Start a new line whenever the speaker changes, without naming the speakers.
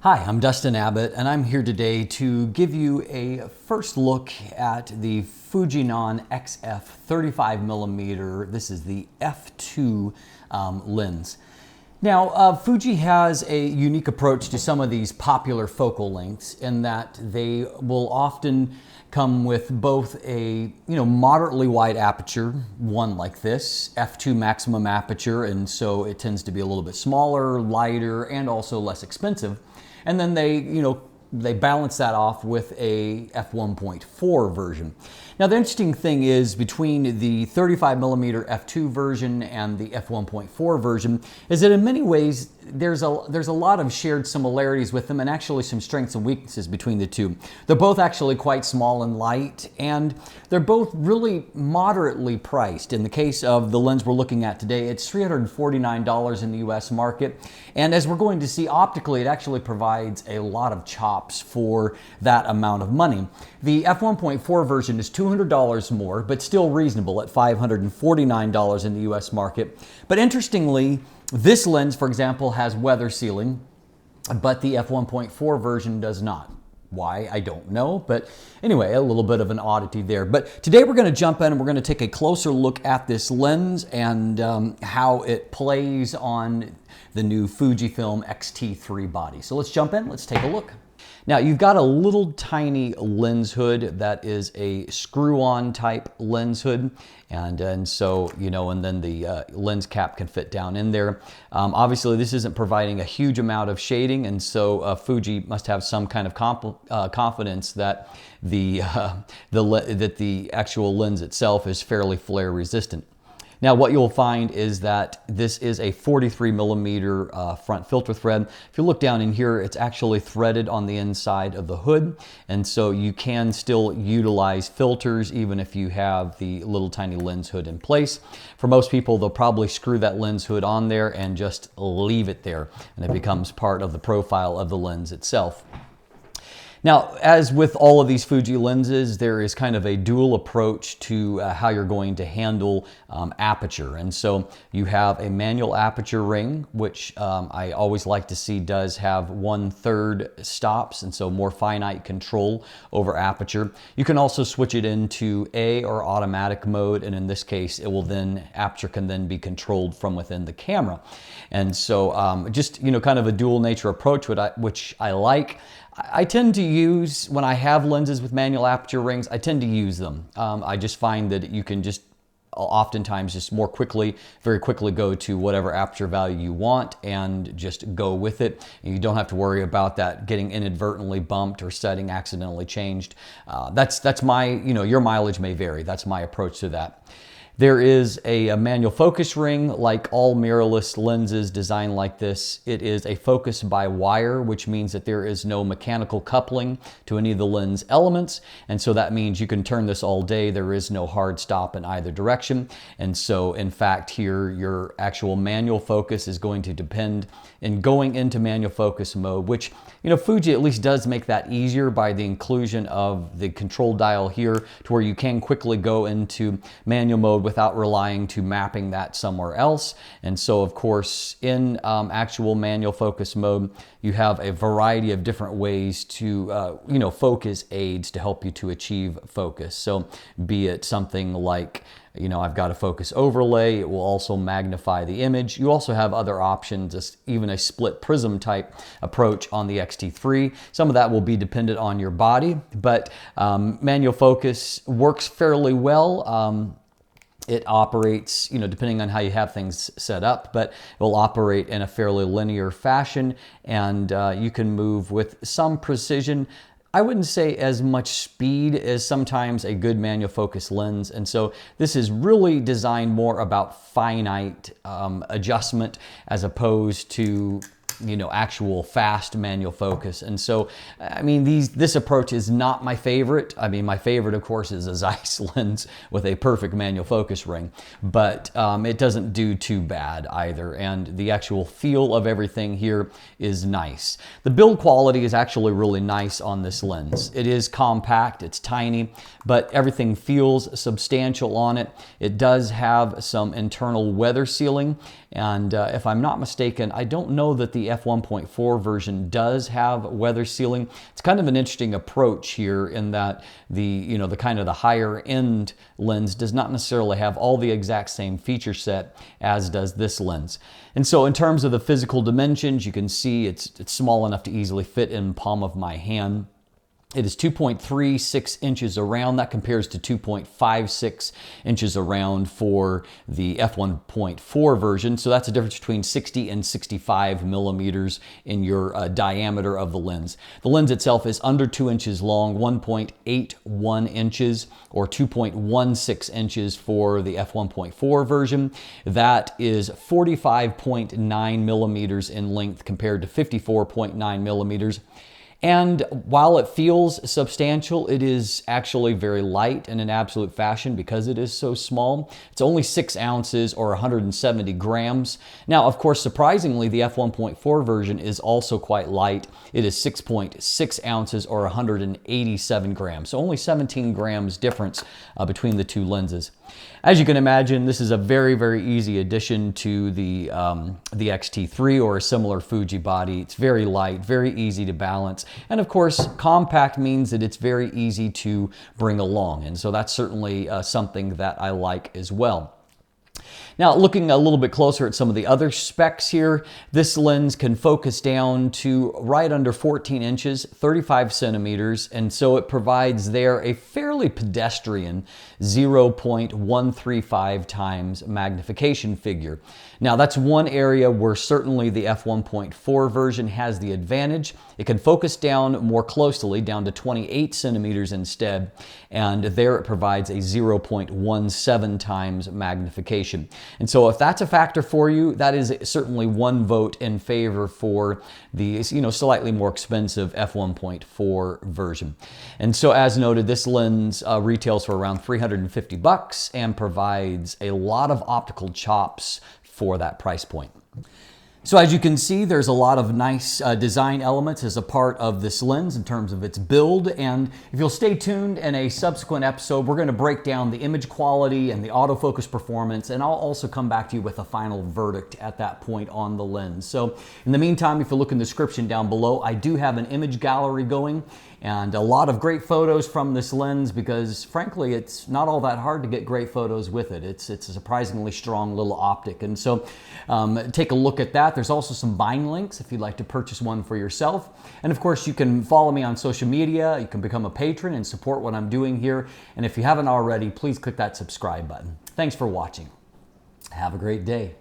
Hi, I'm Dustin Abbott, and I'm here today to give you a first look at the Fujinon XF 35mm. This is the f2 lens. Now, Fuji has a unique approach to some of these popular focal lengths in that they will often come with both a moderately wide aperture, one like this, f2 maximum aperture, and so it tends to be a little bit smaller, lighter, and also less expensive. And then they balance that off with a f1.4 version. Now the interesting thing is between the 35mm f2 version and the f1.4 version is that in many ways there's a lot of shared similarities with them and actually some strengths and weaknesses between the two. They're both actually quite small and light, and they're both really moderately priced. In the case of the lens we're looking at today, it's $349 in the US market, and as we're going to see optically, it actually provides a lot of chops for that amount of money. The f1.4 version is $200 more, but still reasonable at $549 in the US market. But interestingly, this lens, for example, has weather sealing, but the f1.4 version does not. Why, I don't know, but anyway, a little bit of an oddity there. But today we're going to jump in and we're going to take a closer look at this lens and how it plays on the new Fujifilm X-T3 body. So let's jump in, let's take a look. Now you've got a little tiny lens hood that is a screw-on type lens hood, and so and then the lens cap can fit down in there. Obviously this isn't providing a huge amount of shading, and so Fuji must have some kind of confidence that the actual lens itself is fairly flare resistant. Now what you'll find is that this is a 43mm front filter thread. If you look down in here, it's actually threaded on the inside of the hood, and so you can still utilize filters even if you have the little tiny lens hood in place. For most people, they'll probably screw that lens hood on there and just leave it there, and it becomes part of the profile of the lens itself. Now, as with all of these Fuji lenses, there is kind of a dual approach to how you're going to handle aperture. And so you have a manual aperture ring, which I always like to see does have 1/3 stops, and so more finite control over aperture. You can also switch it into A or automatic mode, and in this case, aperture can then be controlled from within the camera. And so just kind of a dual nature approach, which I like. I tend to use, when I have lenses with manual aperture rings, I tend to use them. I just find that you can just oftentimes just very quickly go to whatever aperture value you want and just go with it. And you don't have to worry about that getting inadvertently bumped or setting accidentally changed. That's my, your mileage may vary. That's my approach to that. There is a manual focus ring. Like all mirrorless lenses designed like this, it is a focus by wire, which means that there is no mechanical coupling to any of the lens elements. And so that means you can turn this all day. There is no hard stop in either direction. And so in fact here, your actual manual focus is going to depend in going into manual focus mode, which Fuji at least does make that easier by the inclusion of the control dial here to where you can quickly go into manual mode without relying to mapping that somewhere else. And so of course in actual manual focus mode, you have a variety of different ways to focus aids to help you to achieve focus. So be it something like I've got a focus overlay. It will also magnify the image. You also have other options, even a split prism type approach on the X-T3. Some of that will be dependent on your body, but manual focus works fairly well. It operates, depending on how you have things set up, but it will operate in a fairly linear fashion, and you can move with some precision. I wouldn't say as much speed as sometimes a good manual focus lens. And so this is really designed more about finite adjustment as opposed to actual fast manual focus. And so, I mean, this approach is not my favorite. I mean, my favorite, of course, is a Zeiss lens with a perfect manual focus ring, but it doesn't do too bad either. And the actual feel of everything here is nice. The build quality is actually really nice on this lens. It is compact, it's tiny, but everything feels substantial on it. It does have some internal weather sealing, and if I'm not mistaken, I don't know that the the f1.4 version does have weather sealing. It's kind of an interesting approach here in that the kind of the higher end lens does not necessarily have all the exact same feature set as does this lens. And so in terms of the physical dimensions, you can see it's small enough to easily fit in the palm of my hand. It is 2.36 inches around. That compares to 2.56 inches around for the f1.4 version. So that's a difference between 60 and 65 millimeters in your diameter of the lens. The lens itself is under 2 inches long, 1.81 inches or 2.16 inches for the f1.4 version. That is 45.9 millimeters in length compared to 54.9 millimeters. And while it feels substantial, it is actually very light in an absolute fashion because it is so small. It's only 6 ounces or 170 grams. Now, of course, surprisingly, the f1.4 version is also quite light. It is 6.6 ounces or 187 grams. So only 17 grams difference between the two lenses. As you can imagine, this is a very, very easy addition to the X-T3 or a similar Fuji body. It's very light, very easy to balance. And of course, compact means that it's very easy to bring along. And so that's certainly something that I like as well. Now, looking a little bit closer at some of the other specs here, this lens can focus down to right under 14 inches, 35 centimeters, and so it provides there a fairly pedestrian 0.135 times magnification figure. Now, that's one area where certainly the f1.4 version has the advantage. It can focus down more closely, down to 28 centimeters instead, and there it provides a 0.17 times magnification. And so if that's a factor for you, that is certainly one vote in favor for the slightly more expensive f1.4 version. And so as noted, this lens retails for around $350 and provides a lot of optical chops for that price point. So as you can see, there's a lot of nice design elements as a part of this lens in terms of its build. And if you'll stay tuned in a subsequent episode, we're going to break down the image quality and the autofocus performance. And I'll also come back to you with a final verdict at that point on the lens. So in the meantime, if you look in the description down below, I do have an image gallery going and a lot of great photos from this lens because frankly, it's not all that hard to get great photos with it. It's a surprisingly strong little optic. And so take a look at that. There's also some buying links if you'd like to purchase one for yourself. And of course, you can follow me on social media. You can become a patron and support what I'm doing here. And if you haven't already, please click that subscribe button. Thanks for watching. Have a great day.